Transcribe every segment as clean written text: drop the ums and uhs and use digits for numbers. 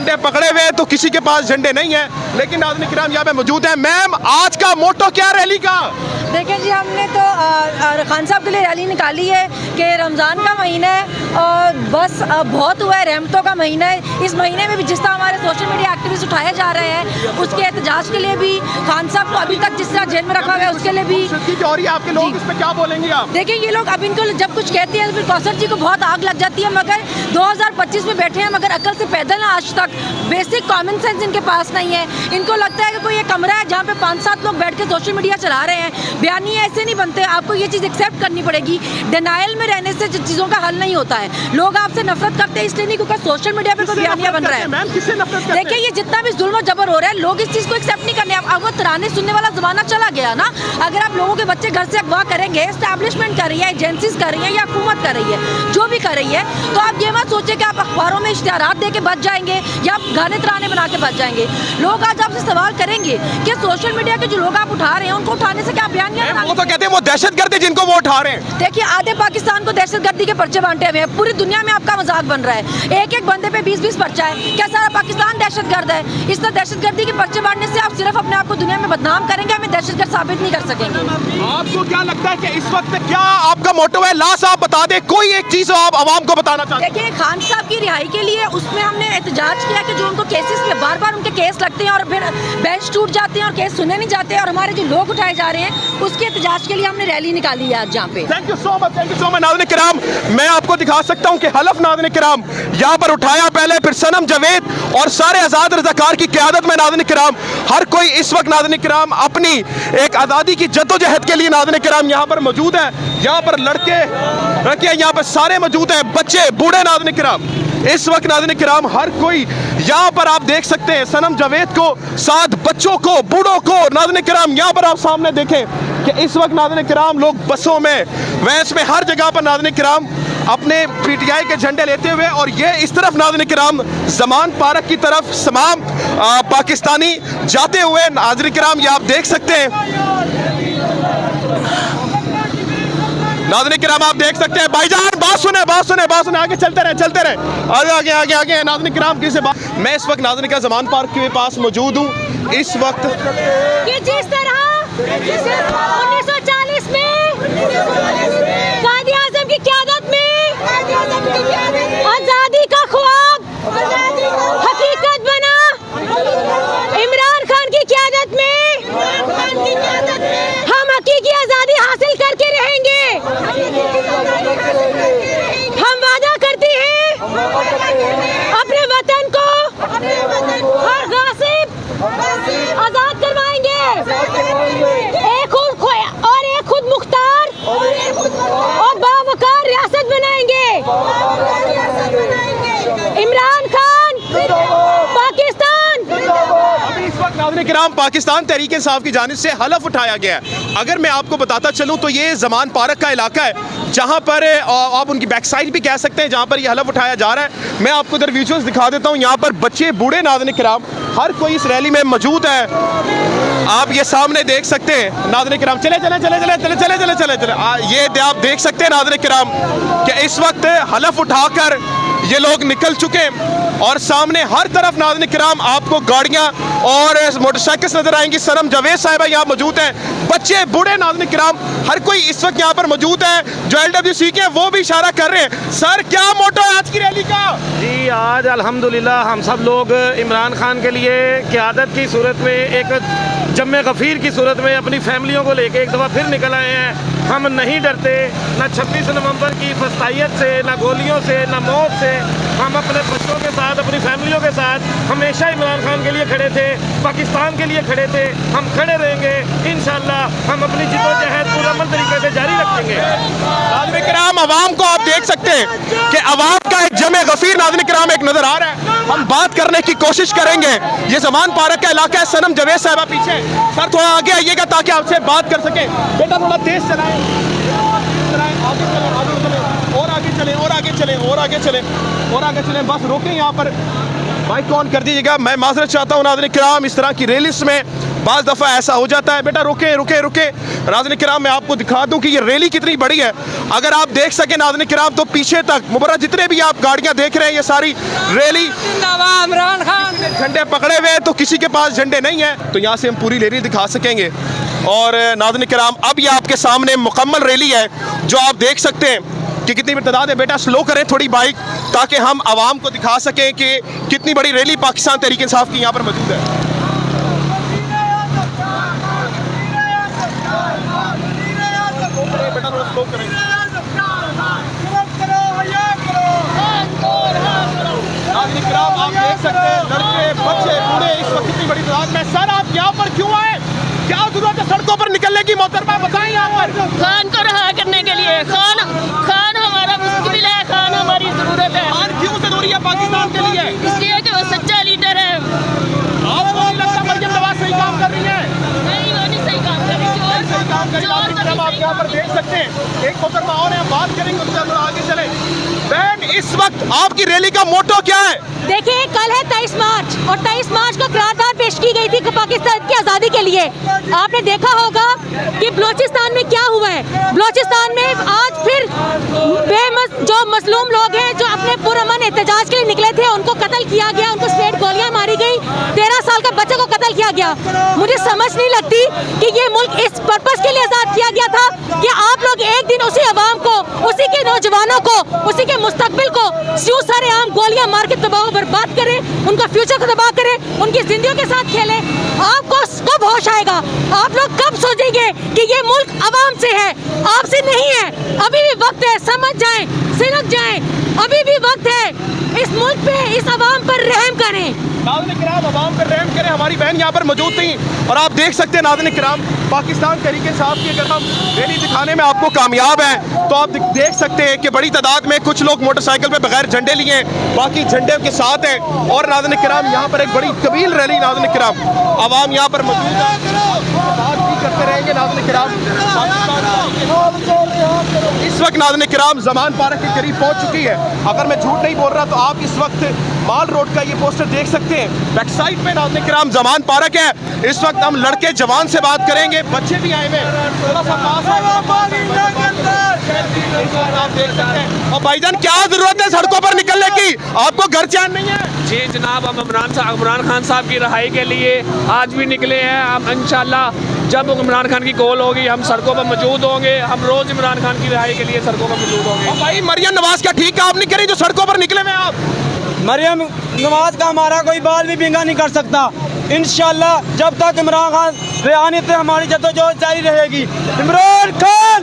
झंडे पकड़े हुए हैं तो किसी के पास झंडे नहीं है, लेकिन नाज़रीन किराम यहाँ पे मौजूद है। मैम, आज का मोटो क्या रैली का? देखिए जी, हमने तो खान साहब के लिए रैली निकाली है कि रमज़ान का महीना है और बस बहुत हुआ है, रहमतों का महीना है। इस महीने में भी जिस तरह हमारे सोशल मीडिया एक्टिविस्ट उठाए जा रहे हैं, उसके एहतजाज के लिए भी खान साहब को अभी तक जिस तरह जेल में रखा हुआ है उसके लिए भी आपके लोग इस पे क्या बोलेंगे आप? देखिए, ये लोग अब इनको जब कुछ कहते हैं फिर कौसर जी को बहुत आग लग जाती है, मगर 2025 में बैठे हैं मगर अकल से पैदल हैं आज तक। बेसिक कॉमन सेंस इनके पास नहीं है। इनको लगता है कि कोई एक कमरा है जहाँ पे 5-7 लोग बैठ के सोशल मीडिया चला रहे हैं। बयानिए ऐसे नहीं बनते, आपको ये चीज़ एक्सेप्ट करनी पड़ेगी। डिनाइल में रहने से चीज़ों का हल नहीं होता है। लोग आपसे नफरत करते हैं इसलिए नहीं क्योंकि सोशल मीडिया पे कोई बयानिया बन रहा है। देखिए, ये जितना भी जुल्म और जबर हो रहा है, लोग इस चीज़ को एक्सेप्ट नहीं करने। अब वो तराने सुनने वाला ज़माना चला गया ना। अगर आप लोगों के बच्चे घर से अगवा करेंगे, एस्टैब्लिशमेंट कर रही है, एजेंसीज कर रही है या हुकूमत कर रही है, जो भी कर रही है, तो आप ये मत सोचिए कि आप अखबारों में इश्तिहारात दे के बच जाएंगे या आप गाने तराने बना के बच जाएंगे। लोग आज आपसे सवाल करेंगे कि सोशल मीडिया के जो लोग आप उठा रहे हैं उनको उठाने से क्या बयानियां बना? वो तो कहते हैं वो दहशतगर्द है जिनको वो उठा रहे हैं। देखिए, आधे पाकिस्तान को दहशतगर्दी के पर्चे बांटे हुए हैं। पूरी दुनिया में आपका मजाक बन रहा है। एक एक बंदे पे 20-20 पर्चा है। क्या सारा पाकिस्तान दहशतगर्द है? इस तरह दहशतगर्दी के पर्चे बांटने से आप सिर्फ अपने आप को दुनिया में बदनाम करेंगे, हमें दहशतगर्द साबित नहीं कर सकेंगे। आपको क्या लगता है कि इस वक्त क्या आपका मोटो है? लास्ट आप बता दें, कोई एक चीज आप आवाम को बताना चाहते हैं। देखिए, खान साहब की रिहाई के लिए उसमें हमने एहतजाज किया कि जो उनको केसेस पे बार बार उनके केस लगते हैं और फिर बेंच टूट जाते हैं और केस सुने नहीं जाते और हमारे जो लोग उठाए जा रहे हैं, उसके एहतजाज के लिए हमने रैली निकाली है आज जहाँ पे। Thank you so much, thank you so much. नाज़रीन किराम, मैं आपको दिखा सकता हूँ कि हलफ नाज़रीन किराम यहाँ पर उठाया पहले, फिर सनम जावेद और सारे आज़ाद रज़ाकार की क़यादत में नाज़रीन किराम हर कोई इस वक्त नाज़रीन किराम अपनी एक आज़ादी की जद्दोजहद के लिए नाज़रीन किराम यहाँ पर मौजूद है। यहाँ पर लड़के यहाँ पर सारे मौजूद हैं, बच्चे बूढ़े नाज़रीन किराम इस वक्त नाज़रीन किराम हर कोई यहाँ पर आप देख सकते हैं। सनम जावेद को साथ बच्चों को, बूढ़ों को नाज़रीन किराम यहाँ पर आप सामने देखें कि इस वक्त नाज़रीन किराम लोग बसों में, वैस में, हर जगह पर नाज़रीन किराम अपने पीटीआई के झंडे लेते हुए, और ये इस तरफ नाज़रीन किराम ज़मान पार्क की तरफ तमाम पाकिस्तानी जाते हुए नाज़रीन किराम ये आप देख सकते हैं। नाज़रीन किराम आप देख सकते हैं। भाईजान बात सुने, बात सुने, बात सुने, आगे चलते रहे, चलते रहे, आगे आगे आगे आगे। नाज़रीन किराम किसी बात, मैं इस वक्त नाज़रीन का ज़मान पार्क के पास मौजूद हूँ। इस वक्त कि जिस तरह 1940 में कायद आज़म की क़यादत में आज़ादी का ख्वाब हकीकत बना, इमरान खान की क़यादत में हम हकीकी आज़ादी हासिल करके रहेंगे। हम वादा करते हैं अपने वतन को हर गासिब आज़ाद करवाएंगे, एक खुद खोया और एक खुद मुख्तार और बावकार रियासत बनाएंगे। इमरान खान पाकिस्तान। इस वक्त नाज़रीन किराम पाकिस्तान तहरीक इंसाफ की जानिब से हलफ उठाया गया है। अगर मैं आपको बताता चलूँ तो ये ज़मान पार्क का इलाका है जहाँ पर आप उनकी बैक साइड भी कह सकते हैं, जहाँ पर ये हलफ उठाया जा रहा है। मैं आपको इधर विजुअल्स दिखा देता हूँ। यहाँ पर बच्चे, बूढ़े नाज़रीन किराम हर कोई इस रैली में मौजूद है। आप ये सामने देख सकते हैं नाज़रीन किराम। चले चले चले चले चले चले चले चले चले ये आप देख सकते हैं नाज़रीन किराम कि इस वक्त हलफ उठाकर ये लोग निकल चुके और सामने हर तरफ नाज़रीन किराम आपको गाड़ियाँ और मोटरसाइकिल्स नजर आएंगी। सनम जावेद साहिबा यहाँ मौजूद हैं, बच्चे, बूढ़े नाज़रीन किराम हर कोई इस वक्त यहाँ पर मौजूद है। जो LWC के वो भी इशारा कर रहे हैं। सर, क्या मोटो है आज की रैली का? जी, आज अल्हम्दुलिल्लाह हम सब लोग इमरान खान के लिए क़यादत की सूरत में, एक जम्मे गफ़ीर की सूरत में अपनी फैमिलियों को लेके एक दफ़ा फिर निकल आए हैं। हम नहीं डरते, ना 26 नवंबर की फस्तायत से, ना गोलियों से, ना मौत से। हम अपने बच्चों के साथ, अपनी फैमिलियों के साथ हमेशा इमरान खान के लिए खड़े थे, पाकिस्तान के लिए खड़े थे, हम खड़े रहेंगे। इंशाअल्लाह हम अपनी जिद्दोजहद पूरअमल तरीके से जारी रखेंगे। नाज़रीन किराम, आवाम को आप देख सकते हैं कि आवाम का एक जमे गफ़ीर नाज़रीन किराम एक नजर आ रहा है। हम बात करने की कोशिश करेंगे। ये ज़मान पार्क का इलाका है। सनम जावेद साहिबा पीछे, सर थोड़ा आगे आइएगा ताकि आपसे बात कर सके। बेटा थोड़ा तेज चलाएं, आगे चलें, आगे चलें, और आगे चलें, और आगे चलें, और आगे चलें, और आगे चलें। बस रोकें यहाँ पर, बाइक ऑन कर दीजिएगा। मैं माजरत चाहता हूँ नाज़रीन किराम, इस तरह की रैलीस में बाज़ दफ़ा ऐसा हो जाता है। बेटा रुके रुके रुके, नाज़रीन किराम मैं आपको दिखा दूं कि ये रैली कितनी बड़ी है। अगर आप देख सके नाज़रीन किराम तो पीछे तक मुबर्रा जितने भी आप गाड़ियां देख रहे हैं, ये सारी रैली इमरान खान झंडे पकड़े हुए हैं, तो किसी के पास झंडे नहीं है। तो यहाँ से हम पूरी रैली दिखा सकेंगे। और नाज़रीन किराम अब ये आपके सामने मुकम्मल रैली है जो आप देख सकते हैं कि कितनी बड़ी तादाद है। बेटा स्लो करें थोड़ी बाइक ताकि हम आवाम को दिखा सकें कि कितनी बड़ी रैली पाकिस्तान तहरीक इंसाफ की यहाँ पर मौजूद है। बेटा थोड़ा स्लो करें। नाज़रीन किराम आप देख सकते हैं लड़के बच्चे बूढ़े इस वक्त कितनी बड़ी तादाद में। सर आप यहाँ पर क्यों आए, क्या जरूरत है सड़कों पर निकलने की? मोहतरमा बताएं यहाँ पर। खान को रहा करने के लिए, खान हमारा मुस्तकबिल है, खान हमारी जरूरत है। खान क्यों जरूरी है पाकिस्तान के लिए? इसलिए कि वो सच्चा लीडर है। आपको नहीं लगता मरियम नवाज सही काम कर रही है? नहीं, वो नहीं सही काम कर रही। सही काम कर रही है। आप यहाँ पर देख सकते हैं एक मोहतरमा और है, बात करेंगे उससे हम आगे चले। बहन इस वक्त आपकी रैली का मोटो क्या है? देखिए कल है 23 मार्च और 23 मार्च को करारदाद पेश की गई थी पाकिस्तान की आज़ादी के लिए। आपने देखा होगा कि बलूचिस्तान में क्या हुआ है। बलूचिस्तान में आज फिर जो मजलूम लोग हैं जो अपने पुरअमन एहतजाज के लिए निकले थे उनको कत्ल किया गया, उनको स्ट्रेट गोलियां मारी गई, 13 साल का बच्चे को कत्ल किया गया। मुझे समझ नहीं लगती कि ये मुल्क इस पर्पस के लिए आज़ाद किया गया था कि आप लोग एक दिन उसी अवाम को, उसी के नौजवानों को, उसी के मुस्तकबिल को यूं सरेआम गोलियां मार के तबाह बर्बाद करें, उनका फ्यूचर को तबाह करें, उनकी जिंदगियों के साथ खेलें। आपको कब होश आएगा? आप लोग कब सोचेंगे कि ये मुल्क अवाम से है, आपसे नहीं है? अभी भी वक्त है, समझ जाएं, सिरक जाएं, अभी भी वक्त है। इस मुल्क पे, इस अवाम पर रहम करें। नाज़रीन किराम अवाम पर रहम करें। हमारी बहन यहाँ पर मौजूद थी और आप देख सकते हैं नाज़रीन किराम पाकिस्तान तहरीक इंसाफ की अगर हम रैली दिखाने में आपको कामयाब हैं तो आप देख सकते हैं कि बड़ी तादाद में कुछ लोग मोटरसाइकिल पे बगैर झंडे लिए हैं, बाकी झंडे के साथ हैं। और नाज़रीन किराम यहाँ पर एक बड़ी कबील रैली नाज़रीन किराम अवाम यहाँ पर मौजूद है, बात भी करते रहेंगे। नाज़रीन किराम इस वक्त नाज़रीन किराम जमान पार्क के करीब पहुँच चुकी है। अगर मैं झूठ नहीं बोल रहा तो आप इस वक्त माल रोड का ये पोस्टर देख सकते हैं। बैक साइड पे नाज़रीन किराम जमान पार्क है। इस वक्त हम लड़के जवान से बात करेंगे, बच्चे भी आए हुए थोड़ा सा पास है। आप देख सकते हैं। और भाईजान क्या जरूरत है सड़कों पर निकलने की? आपको घर चैन नहीं है? जी जनाब, हम इमरान खान साहब की रहाई के लिए आज भी निकले हैं। हम इंशाल्लाह जब इमरान खान की कॉल होगी हम सड़कों पर मौजूद होंगे। हम रोज इमरान खान की रहाई के लिए सड़कों पर मौजूद होंगे। भाई मरियम नवाज का ठीक काम नहीं करी जो सड़कों पर निकले हुए आप? मरियम नवाज का हमारा कोई बाल भी बिंगा नहीं कर सकता। इंशाल्लाह जब तक इमरान खान रेहानी थे हमारी जद्दोजहद जारी रहेगी। इमरान खान।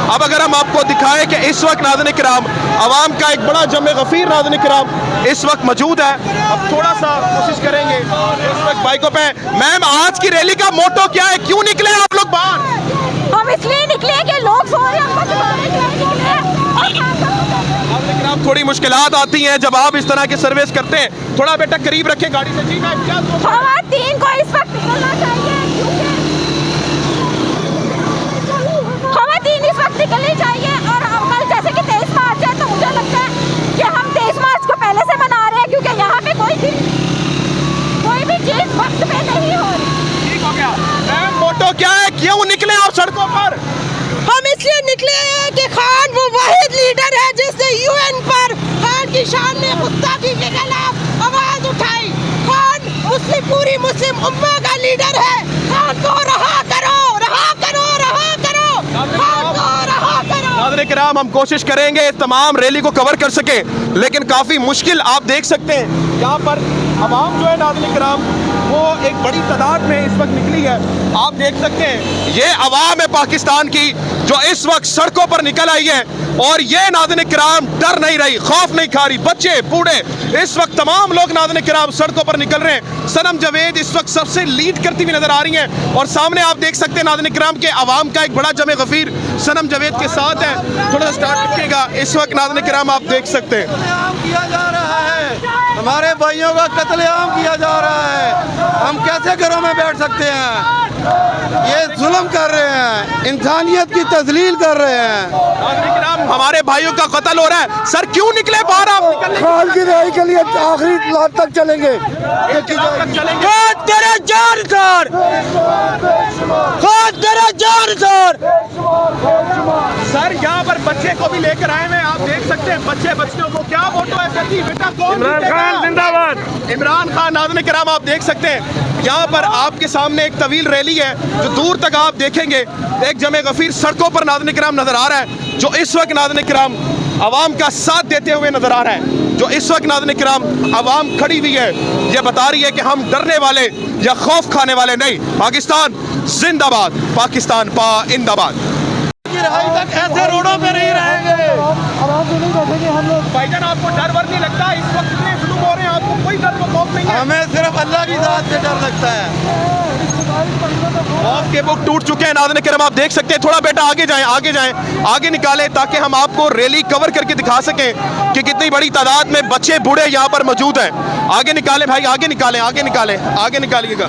अब अगर हम आपको दिखाएं कि इस वक्त नाज़रीन किराम अवाम का एक बड़ा जमे गफीर नाज़रीन किराम इस वक्त मौजूद है। अब थोड़ा सा कोशिश करेंगे इस वक्त बाइकों पे। मैम आज की रैली का मोटो क्या है, क्यों निकले आप लोग बाहर? हम इसलिए निकले कि लोग सो रहे हैं, आप थोड़ी मुश्किलात आती हैं जब आप इस तरह की सर्विस करते हैं। थोड़ा बेटा करीब रखें गाड़ी से। जी मैम क्या खवातीन को इस वक्त निकलना चाहिए, खवातीन इस वक्त निकलनी चाहिए। और कल जैसे कि 23 मार्च है तो मुझे लगता है कि हम 23 मार्च को पहले से मना रहे हैं क्योंकि यहाँ पे कोई भी चीज वक्त पे नहीं हो रही। ठीक हो गया। मैम मोटो क्या है, क्यों निकले आप सड़कों पर? हम इसलिए निकले हैं कि खान वो वाहिद लीडर है जिसने यूएन पर खान की शान में गुस्ताखी के खिलाफ आवाज उठाई। खान पूरी मुस्लिम उम्मा का लीडर है। खान को रहा करो, रहा करो, रहा करो, खान को रहा करो। नाज़रीन किराम हम कोशिश करेंगे तमाम रैली को कवर कर सके, लेकिन काफ़ी मुश्किल। आप देख सकते हैं यहाँ पर अवाम जो है नाज़रीन किराम वो एक बड़ी तादाद में इस वक्त निकली है। आप देख सकते हैं ये अवाम है पाकिस्तान की जो इस वक्त सड़कों पर निकल आई है। और ये नाज़रीन किराम डर नहीं रही, खौफ नहीं खा रही। बच्चे बूढ़े इस वक्त तमाम लोग नाज़रीन किराम सड़कों पर निकल रहे हैं। सनम जावेद इस वक्त सबसे लीड करती हुई नजर आ रही हैं और सामने आप देख सकते हैं नाज़रीन किराम के अवाम का एक बड़ा जमे गफीर सनम जावेद के साथ है। थोड़ा सा स्टार्ट रखिएगा। इस वक्त नाज़रीन किराम आप देख सकते हैं किया जा रहा है, हमारे भाइयों का कत्लेआम किया जा रहा है। हम कैसे घरों में बैठ सकते हैं? ये जुल्म कर रहे हैं, इंसानियत की तजलील कर रहे हैं। नाज़रीन किराम, हमारे भाइयों का कत्ल हो रहा है। सर क्यों निकले बाहर आप? खान की रिहाई के लिए आखिरी लाख तक चलेंगे। चलेंगे। तेरा जान सर, तेरा जान सर। सर यहाँ पर बच्चे को भी लेकर आए हैं, आप देख सकते हैं बच्चों को। क्या फोटो है सर जी? बेटा कौन? इमरान खान जिंदाबाद। इमरान खान। नाज़रीन किराम, आप देख सकते हैं यहाँ पर आपके सामने एक तवील रैली है जो दूर तक आप देखेंगे एक जमे गफीर सड़कों पर नाज़रीन किराम नजर आ रहा है, जो इस वक्त नाज़रीन किराम आवाम का साथ देते हुए नजर आ रहा है। जो इस वक्त नाज़रीन किराम आवाम खड़ी हुई है, ये बता रही है कि हम डरने वाले या खौफ खाने वाले नहीं। पाकिस्तान जिंदाबाद, पाकिस्तान पाइंदाबाद। तक ऐसे रोडों पे नहीं रहेंगे। भाईजान, आपको डर वर नहीं लगता? इस वक्त इतने जुल्म हो रहे हैं, आपको कोई डर व खौफ नहीं है? हमें सिर्फ अल्लाह की जात से डर लगता है। खौफ के बुक टूट चुके हैं नाज़रीन किराम, आप देख सकते हैं। थोड़ा बेटा आगे जाएं, आगे निकालें ताकि हम आपको रैली कवर करके दिखा सकें कि कितनी बड़ी तादाद में बच्चे बूढ़े यहाँ पर मौजूद हैं। आगे निकालें भाई, आगे निकालिएगा।